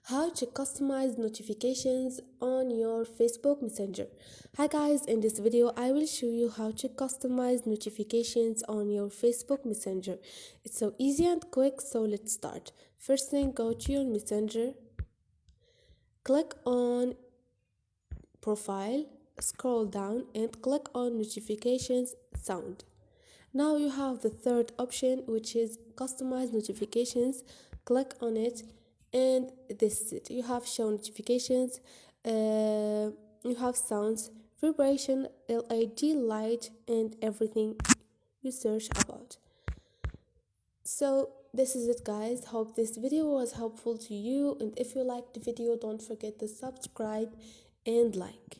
How to customize notifications on your Facebook Messenger. Hi guys, in this video I will show you how to customize notifications on your Facebook Messenger. It's so easy and quick, so let's start. First thing, go to your Messenger, click on profile, scroll down and click on notifications sound. Now you have the third option, which is customize notifications. Click on it and this is it. You have show notifications, you have sounds, vibration, LED light and everything you search about. So this is it guys. Hope this video was helpful to you, and if you liked the video, don't forget to subscribe and like.